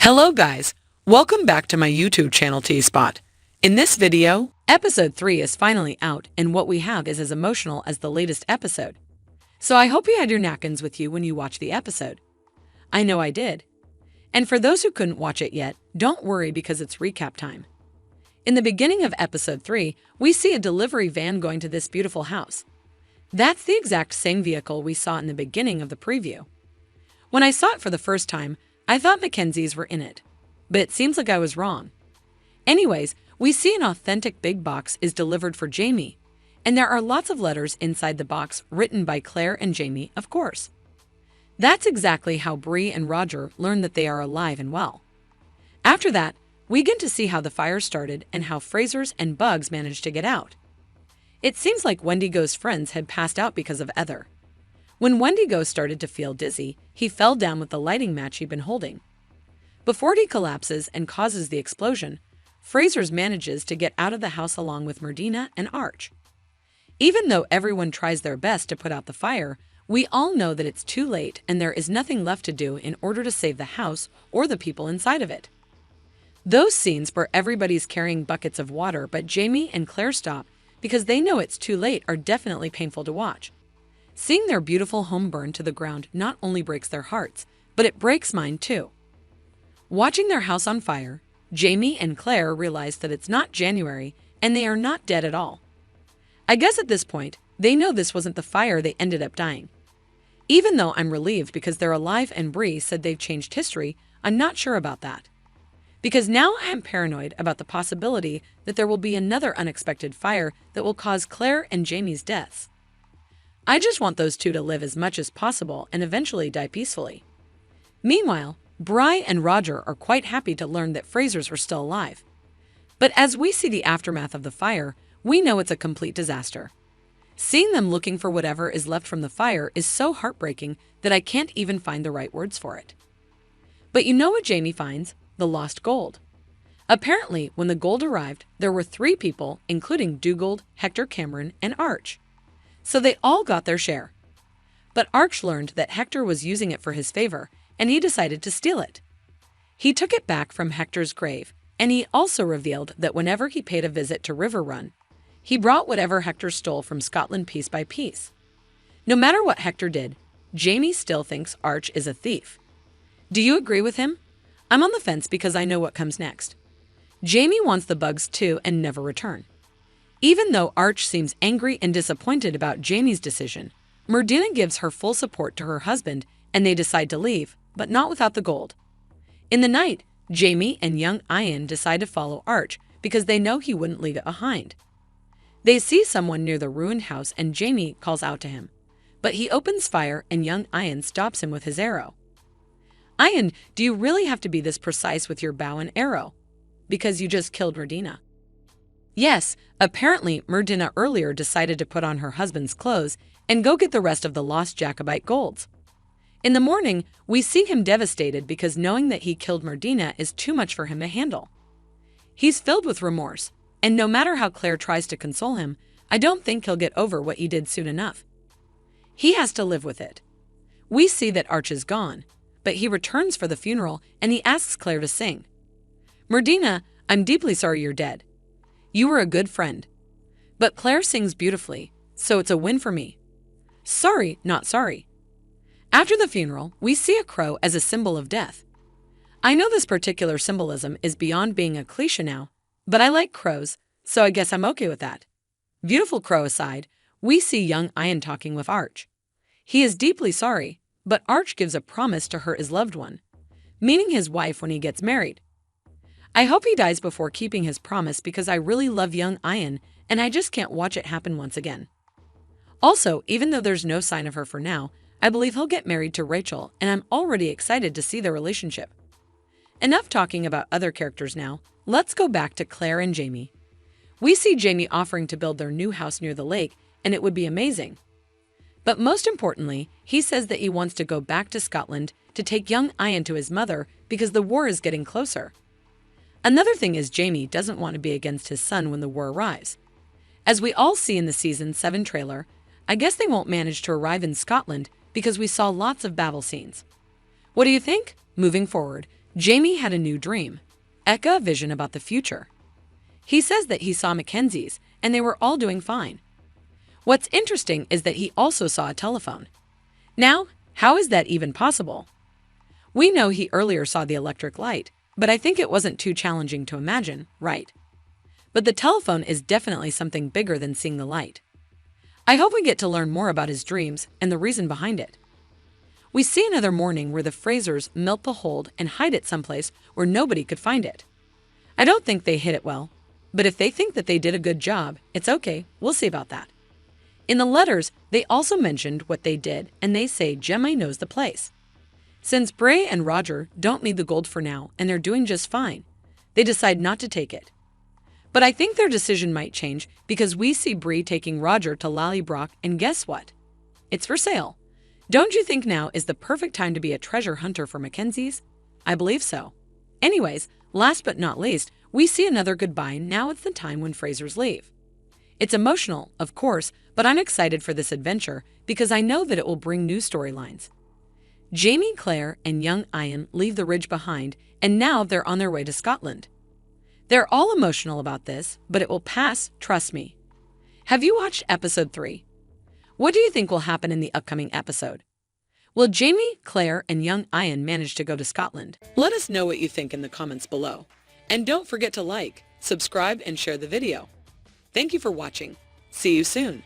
Hello guys, welcome back to my YouTube channel T-Spot. In this video, episode 3 is finally out and what we have is as emotional as the latest episode. So I hope you had your napkins with you when you watched the episode. I know I did. And for those who couldn't watch it yet, don't worry because it's recap time. In the beginning of episode 3, we see a delivery van going to this beautiful house. That's the exact same vehicle we saw in the beginning of the preview. When I saw it for the first time, I thought Mackenzies were in it, but it seems like I was wrong. Anyways, we see an authentic big box is delivered for Jamie, and there are lots of letters inside the box written by Claire and Jamie, of course. That's exactly how Bree and Roger learn that they are alive and well. After that, we get to see how the fire started and how Frasers and Bugs managed to get out. It seems like Wendigo's friends had passed out because of Ether. When Wendigo started to feel dizzy, he fell down with the lighting match he'd been holding. Before he collapses and causes the explosion, Frasers manages to get out of the house along with Merdina and Arch. Even though everyone tries their best to put out the fire, we all know that it's too late and there is nothing left to do in order to save the house or the people inside of it. Those scenes where everybody's carrying buckets of water but Jamie and Claire stop because they know it's too late are definitely painful to watch. Seeing their beautiful home burn to the ground not only breaks their hearts, but it breaks mine too. Watching their house on fire, Jamie and Claire realize that it's not January and they are not dead at all. I guess at this point, they know this wasn't the fire they ended up dying. Even though I'm relieved because they're alive and Bree said they've changed history, I'm not sure about that. Because now I am paranoid about the possibility that there will be another unexpected fire that will cause Claire and Jamie's deaths. I just want those two to live as much as possible and eventually die peacefully. Meanwhile, Bree and Roger are quite happy to learn that Frasers are still alive. But as we see the aftermath of the fire, we know it's a complete disaster. Seeing them looking for whatever is left from the fire is so heartbreaking that I can't even find the right words for it. But you know what Jamie finds? The lost gold. Apparently, when the gold arrived, there were 3 people, including Dugald, Hector Cameron, and Arch. So they all got their share. But Arch learned that Hector was using it for his favor, and he decided to steal it. He took it back from Hector's grave, and he also revealed that whenever he paid a visit to River Run, he brought whatever Hector stole from Scotland piece by piece. No matter what Hector did, Jamie still thinks Arch is a thief. Do you agree with him? I'm on the fence because I know what comes next. Jamie wants the bugs too and never return. Even though Arch seems angry and disappointed about Jamie's decision, Merdina gives her full support to her husband and they decide to leave, but not without the gold. In the night, Jamie and young Ian decide to follow Arch because they know he wouldn't leave it behind. They see someone near the ruined house and Jamie calls out to him, but he opens fire and young Ian stops him with his arrow. Ian, do you really have to be this precise with your bow and arrow? Because you just killed Merdina. Yes, apparently Merdina earlier decided to put on her husband's clothes and go get the rest of the lost Jacobite golds. In the morning, we see him devastated because knowing that he killed Merdina is too much for him to handle. He's filled with remorse, and no matter how Claire tries to console him, I don't think he'll get over what he did soon enough. He has to live with it. We see that Arch is gone, but he returns for the funeral and he asks Claire to sing. Merdina, I'm deeply sorry you're dead. You were a good friend. But Claire sings beautifully, so it's a win for me. Sorry, not sorry. After the funeral, we see a crow as a symbol of death. I know this particular symbolism is beyond being a cliché now, but I like crows, so I guess I'm okay with that. Beautiful crow aside, we see young Ian talking with Arch. He is deeply sorry, but Arch gives a promise to hurt his loved one, meaning his wife when he gets married. I hope he dies before keeping his promise because I really love young Ian and I just can't watch it happen once again. Also, even though there's no sign of her for now, I believe he'll get married to Rachel and I'm already excited to see their relationship. Enough talking about other characters now, let's go back to Claire and Jamie. We see Jamie offering to build their new house near the lake and it would be amazing. But most importantly, he says that he wants to go back to Scotland to take young Ian to his mother because the war is getting closer. Another thing is Jamie doesn't want to be against his son when the war arrives. As we all see in the Season 7 trailer, I guess they won't manage to arrive in Scotland because we saw lots of battle scenes. What do you think? Moving forward, Jamie had a new dream, a vision about the future. He says that he saw Mackenzie's and they were all doing fine. What's interesting is that he also saw a telephone. Now, how is that even possible? We know he earlier saw the electric light, but I think it wasn't too challenging to imagine, right? But the telephone is definitely something bigger than seeing the light. I hope we get to learn more about his dreams and the reason behind it. We see another morning where the Frasers melt the hold and hide it someplace where nobody could find it. I don't think they hid it well, but if they think that they did a good job, it's okay, we'll see about that. In the letters, they also mentioned what they did, and they say Gemma knows the place. Since Bray and Roger don't need the gold for now and they're doing just fine, they decide not to take it. But I think their decision might change because we see Bree taking Roger to Lallybroch, and guess what? It's for sale. Don't you think now is the perfect time to be a treasure hunter for Mackenzie's? I believe so. Anyways, last but not least, we see another goodbye. Now it's the time when Frasers leave. It's emotional, of course, but I'm excited for this adventure because I know that it will bring new storylines. Jamie, Claire, and young Ian leave the ridge behind, and now they're on their way to Scotland. They're all emotional about this, but it will pass, trust me. Have you watched episode 3? What do you think will happen in the upcoming episode? Will Jamie, Claire, and young Ian manage to go to Scotland? Let us know what you think in the comments below. And don't forget to like, subscribe, and share the video. Thank you for watching. See you soon.